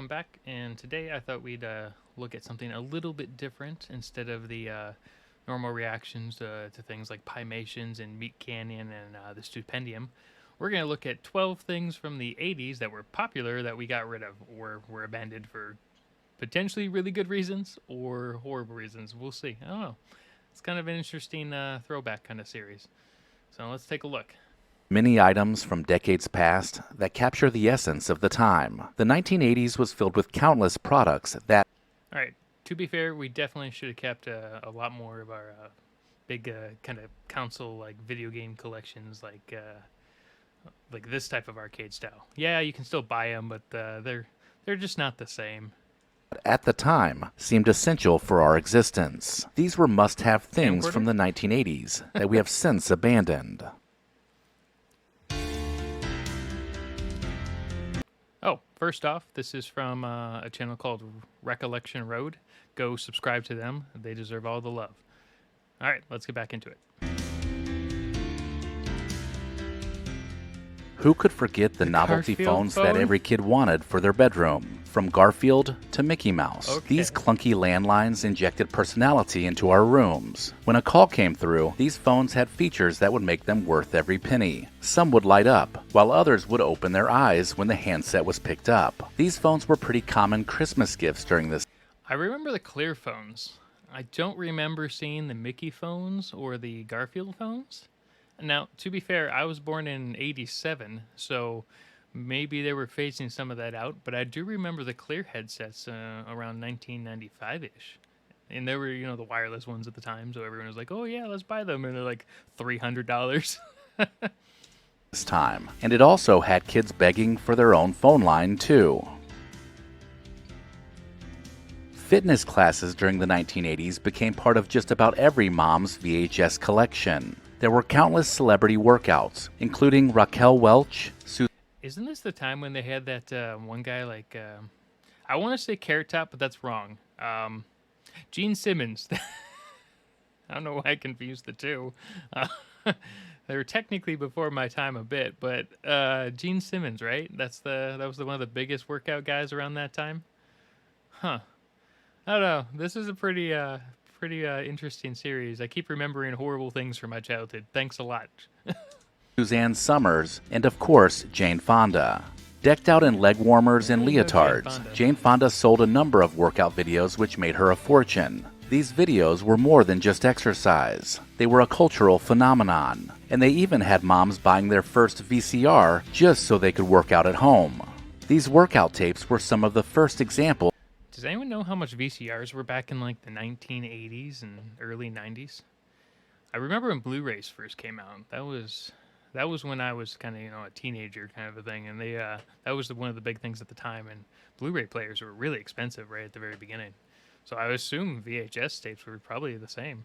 I'm back, and today I thought we'd look at something a little bit different instead of the normal reactions to things like Pymations and Meat Canyon and the Stupendium. We're going to look at 12 things from the 80s that were popular that we got rid of or were abandoned for potentially really good reasons or horrible reasons. We'll see. I don't know. It's kind of an interesting throwback kind of series. So let's take a look. Many items from decades past that capture the essence of the time. The 1980s was filled with countless products that... All right. To be fair, we definitely should have kept a lot more of our big kind of console like video game collections, like this type of arcade style. Yeah, you can still buy them, but they're just not the same. At the time, seemed essential for our existence. These were must-have things from the 1980s that we have since abandoned. Oh, first off, this is from a channel called Recollection Road. Go subscribe to them. They deserve all the love. All right, let's get back into it. Who could forget the novelty Garfield phones phone? that every kid wanted for their bedroom? From Garfield to Mickey Mouse. Okay. These clunky landlines injected personality into our rooms. When a call came through, these phones had features that would make them worth every penny. Some would light up, while others would open their eyes when the handset was picked up. These phones were pretty common Christmas gifts during this. I remember the clear phones. I don't remember seeing the Mickey phones or the Garfield phones. Now, to be fair, I was born in '87, so maybe they were phasing some of that out, but I do remember the clear headsets around 1995-ish. And they were, the wireless ones at the time, so everyone was like, oh yeah, let's buy them. And they're like $300. This time. And it also had kids begging for their own phone line, too. Fitness classes during the 1980s became part of just about every mom's VHS collection. There were countless celebrity workouts, including Raquel Welch, Isn't this the time when they had that one guy like, I want to say Carrot Top, but that's wrong. Gene Simmons. I don't know why I confused the two. They were technically before my time a bit, but Gene Simmons, right? That was one of the biggest workout guys around that time. Huh. I don't know. This is a pretty interesting series. I keep remembering horrible things from my childhood. Thanks a lot. Suzanne Summers, and of course, Jane Fonda. Decked out in leg warmers and leotards, Jane Fonda sold a number of workout videos which made her a fortune. These videos were more than just exercise. They were a cultural phenomenon, and they even had moms buying their first VCR just so they could work out at home. These workout tapes were some of the first examples. Does anyone know how much VCRs were back in like the 1980s and early 90s? I remember when Blu-rays first came out. That was when I was kind of a teenager kind of a thing, and that was one of the big things at the time. And Blu-ray players were really expensive right at the very beginning, so I assume VHS tapes were probably the same.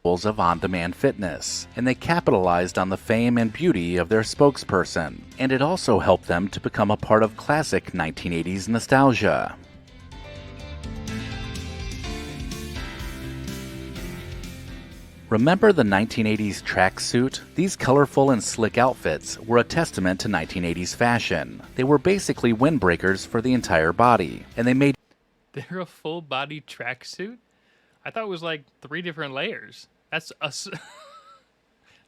Of on-demand fitness, and they capitalized on the fame and beauty of their spokesperson, and it also helped them to become a part of classic 1980s nostalgia. Remember the 1980s tracksuit? These colorful and slick outfits were a testament to 1980s fashion. They were basically windbreakers for the entire body, and they made... They're a full-body tracksuit? I thought it was like 3 different layers. That's us.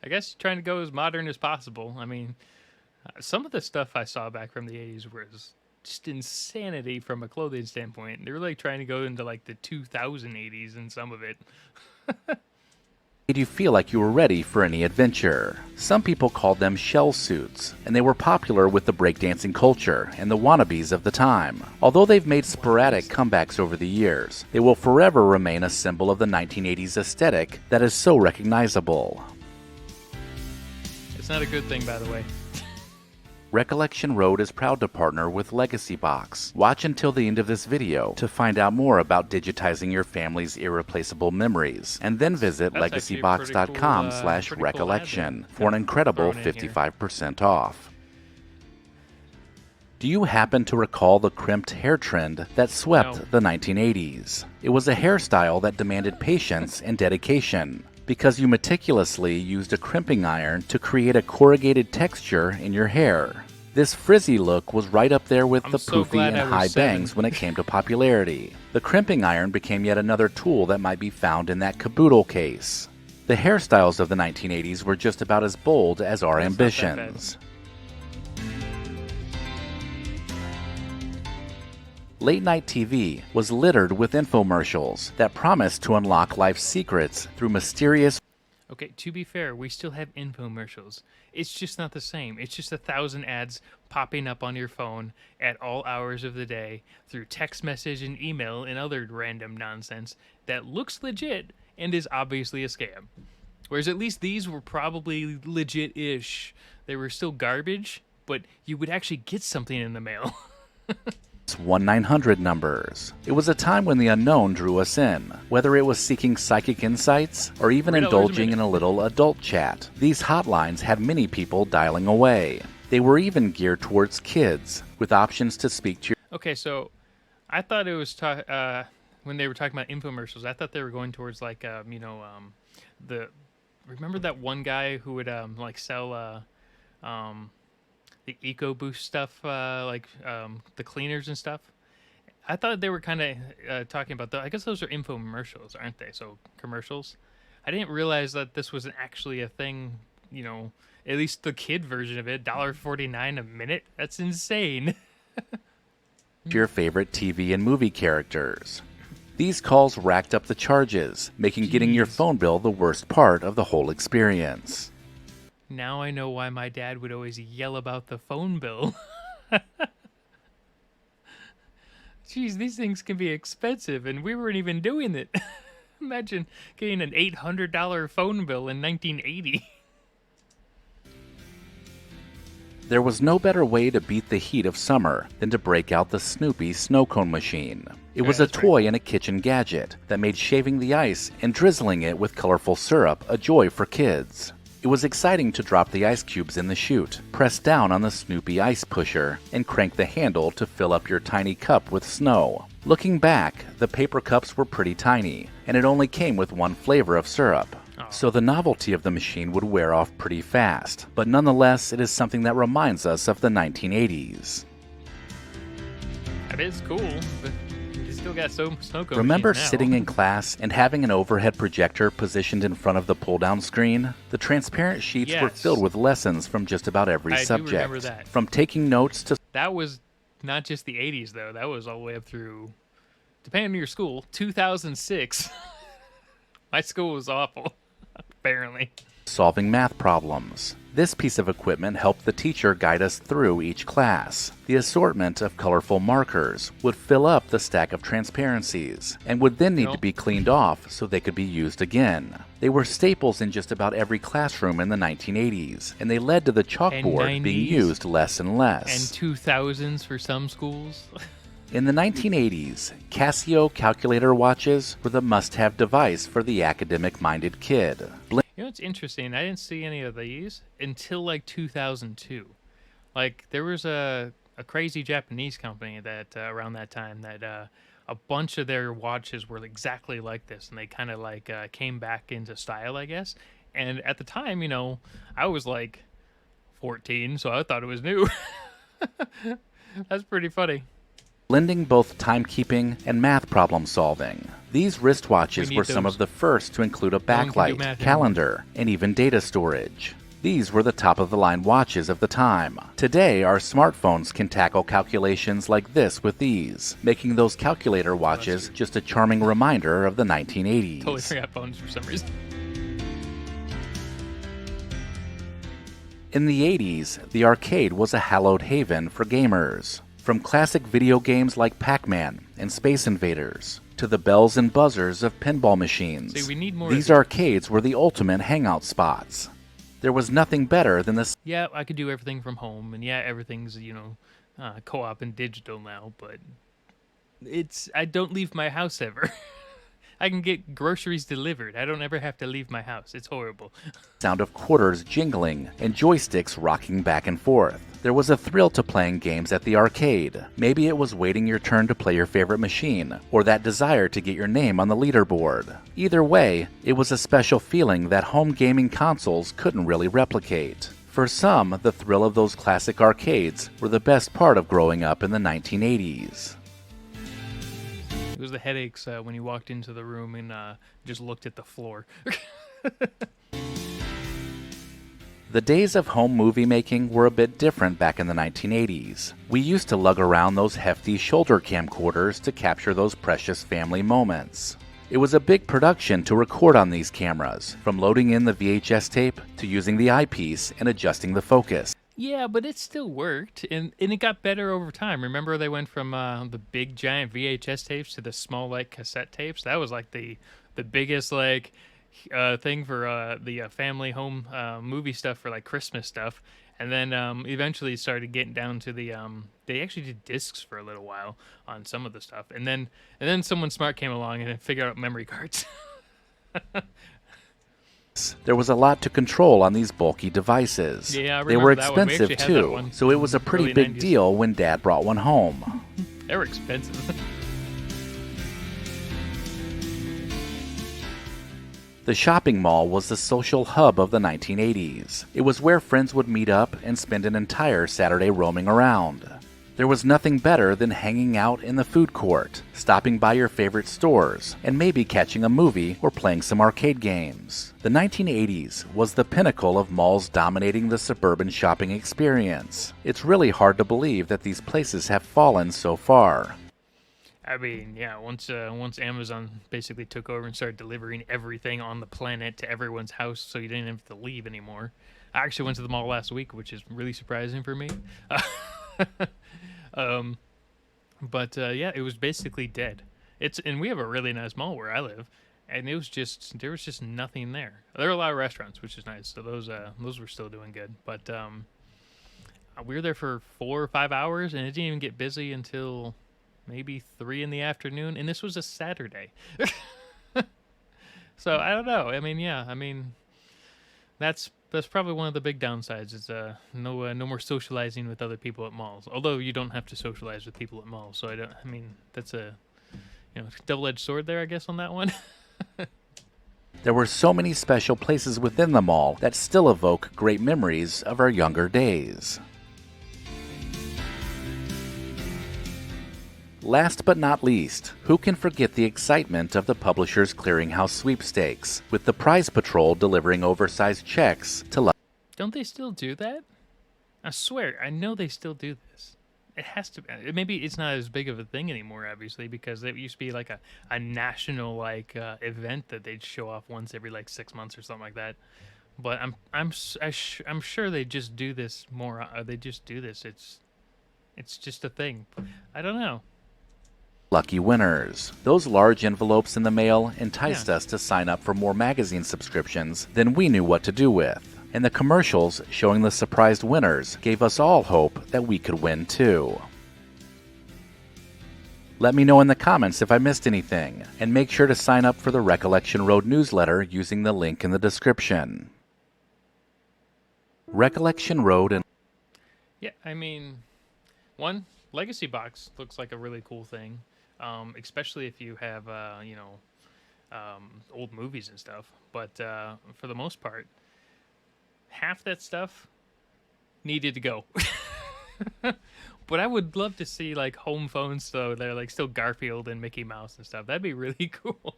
I guess trying to go as modern as possible. I mean, some of the stuff I saw back from the 80s was just insanity from a clothing standpoint. They were like trying to go into like the 2080s in some of it. Made you feel like you were ready for any adventure. Some people called them shell suits, and they were popular with the breakdancing culture and the wannabes of the time. Although they've made sporadic comebacks over the years, they will forever remain a symbol of the 1980s aesthetic that is so recognizable. It's not a good thing, by the way. Recollection Road is proud to partner with Legacy Box. Watch until the end of this video to find out more about digitizing your family's irreplaceable memories, and then visit legacybox.com/recollection for an incredible 55% off. Do you happen to recall the crimped hair trend that swept the 1980s? It was a hairstyle that demanded patience and dedication, because you meticulously used a crimping iron to create a corrugated texture in your hair. This frizzy look was right up there with I'm the so poofy glad and I was high 7. bangs when it came to popularity. The crimping iron became yet another tool that might be found in that caboodle case. The hairstyles of the 1980s were just about as bold as our That's not that bad. ambitions. Late-night TV was littered with infomercials that promised to unlock life's secrets through mysterious. Okay, to be fair, we still have infomercials. It's just not the same. It's just 1,000 ads popping up on your phone at all hours of the day through text message and email and other random nonsense that looks legit and is obviously a scam. Whereas at least these were probably legit-ish. They were still garbage, but you would actually get something in the mail. 1-900 numbers. It was a time when the unknown drew us in, whether it was seeking psychic insights or even indulging in a little adult chat. These hotlines had many people dialing away. They were even geared towards kids, with options to speak to your. Okay, so I thought it was when they were talking about infomercials, I thought they were going towards like the remember that one guy who would like sell the EcoBoost stuff, the cleaners and stuff. I thought they were kind of talking about I guess those are infomercials, aren't they? So commercials. I didn't realize that this was actually a thing. At least the kid version of it, $1.49 a minute. That's insane. Your favorite TV and movie characters. These calls racked up the charges, making getting your phone bill the worst part of the whole experience. Now I know why my dad would always yell about the phone bill. Jeez, these things can be expensive, and we weren't even doing it. Imagine getting an $800 phone bill in 1980. There was no better way to beat the heat of summer than to break out the Snoopy snow cone machine. It was a toy and a kitchen gadget that made shaving the ice and drizzling it with colorful syrup a joy for kids. It was exciting to drop the ice cubes in the chute, press down on the Snoopy ice pusher, and crank the handle to fill up your tiny cup with snow. Looking back, the paper cups were pretty tiny, and it only came with one flavor of syrup. So the novelty of the machine would wear off pretty fast, but nonetheless, it is something that reminds us of the 1980s. That is cool, but you still got snow cone Remember machines now. sitting in class and having an overhead projector positioned in front of the pull-down screen? The transparent sheets were Yes. filled with lessons from just about every I do subject. remember that. From taking notes to That was not just the 80s, though. That was all the way up through, depending on your school, 2006. My school was awful, apparently. solving math problems. This piece of equipment helped the teacher guide us through each class. The assortment of colorful markers would fill up the stack of transparencies and would then need to be cleaned off so they could be used again. They were staples in just about every classroom in the 1980s, and they led to the chalkboard being used less and less. And 2000s for some schools. In the 1980s, Casio calculator watches were the must-have device for the academic-minded kid. You know what's interesting? I didn't see any of these until like 2002. Like there was a crazy Japanese company that around that time that a bunch of their watches were exactly like this, and they kind of like came back into style, I guess. And at the time, you know, I was like 14, so I thought it was new. That's pretty funny. Blending both timekeeping and math problem solving. These wristwatches were some of the first to include a backlight, calendar, and even data storage. These were the top-of-the-line watches of the time. Today, our smartphones can tackle calculations like this with ease, making those calculator watches just a charming reminder of the 1980s. Totally forgot phones for some reason. In the 80s, the arcade was a hallowed haven for gamers. From classic video games like Pac-Man and Space Invaders, to the bells and buzzers of pinball machines, See, we need more these arcades were the ultimate hangout spots. There was nothing better than the Yeah, I could do everything from home, and yeah, everything's, you know, co-op and digital now, but I don't leave my house ever. I can get groceries delivered. I don't ever have to leave my house. It's horrible. sound of quarters jingling and joysticks rocking back and forth. There was a thrill to playing games at the arcade. Maybe it was waiting your turn to play your favorite machine, or that desire to get your name on the leaderboard. Either way, it was a special feeling that home gaming consoles couldn't really replicate. For some, the thrill of those classic arcades were the best part of growing up in the 1980s. It was the headaches when you walked into the room and just looked at the floor. The days of home movie making were a bit different back in the 1980s. We used to lug around those hefty shoulder camcorders to capture those precious family moments. It was a big production to record on these cameras, from loading in the VHS tape to using the eyepiece and adjusting the focus. Yeah, but it still worked, and it got better over time. Remember, they went from the big giant VHS tapes to the small like cassette tapes. That was like the biggest like thing for the family home movie stuff for like Christmas stuff. And then eventually started getting down to the they actually did discs for a little while on some of the stuff, and then someone smart came along and figured out memory cards. There was a lot to control on these bulky devices. Yeah, I they were remember that one. We expensive actually had that too, one so it was a in the pretty early big 90s. deal when Dad brought one home. They were expensive. The shopping mall was the social hub of the 1980s. It was where friends would meet up and spend an entire Saturday roaming around. There was nothing better than hanging out in the food court, stopping by your favorite stores, and maybe catching a movie or playing some arcade games. The 1980s was the pinnacle of malls dominating the suburban shopping experience. It's really hard to believe that these places have fallen so far. I mean, yeah, once Amazon basically took over and started delivering everything on the planet to everyone's house, so you didn't have to leave anymore. I actually went to the mall last week, which is really surprising for me. But yeah, it was basically dead. And we have a really nice mall where I live, and there was just nothing there. There were a lot of restaurants, which is nice. So those were still doing good. But we were there for 4 or 5 hours, and it didn't even get busy until maybe 3 in the afternoon, and this was a Saturday. So I don't know. I mean, yeah. I mean, that's probably one of the big downsides. Is no more socializing with other people at malls. Although you don't have to socialize with people at malls, so I mean, that's a double-edged sword there, I guess, on that one. There were so many special places within the mall that still evoke great memories of our younger days. Last but not least, who can forget the excitement of the Publishers Clearinghouse sweepstakes, with the prize patrol delivering oversized checks to Don't they still do that? I swear, I know they still do this. It has to. Maybe it's not as big of a thing anymore, obviously, because it used to be like a national like event that they'd show off once every like 6 months or something like that. But I'm sure they just do this more. They just do this. It's just a thing. I don't know. lucky winners. Those large envelopes in the mail enticed Yeah. us to sign up for more magazine subscriptions than we knew what to do with. And the commercials showing the surprised winners gave us all hope that we could win too. Let me know in the comments if I missed anything, and make sure to sign up for the Recollection Road newsletter using the link in the description. Recollection Road and Yeah, I mean, one, Legacy Box looks like a really cool thing, especially if you have, old movies and stuff. But for the most part, half that stuff needed to go. But I would love to see like home phones, so they're like still Garfield and Mickey Mouse and stuff. That'd be really cool.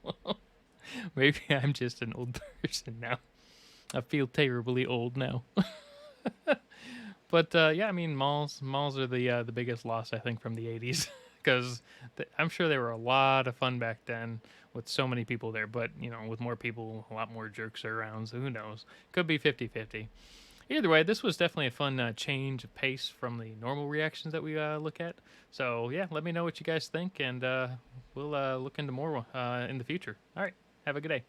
Maybe I'm just an old person now. I feel terribly old now. But yeah, I mean, malls are the biggest loss, I think, from the 80s, because I'm sure they were a lot of fun back then with so many people there. But with more people, a lot more jerks are around. So who knows? Could be 50-50. Either way, this was definitely a fun change of pace from the normal reactions that we look at. So yeah, let me know what you guys think, and we'll look into more in the future. All right, have a good day.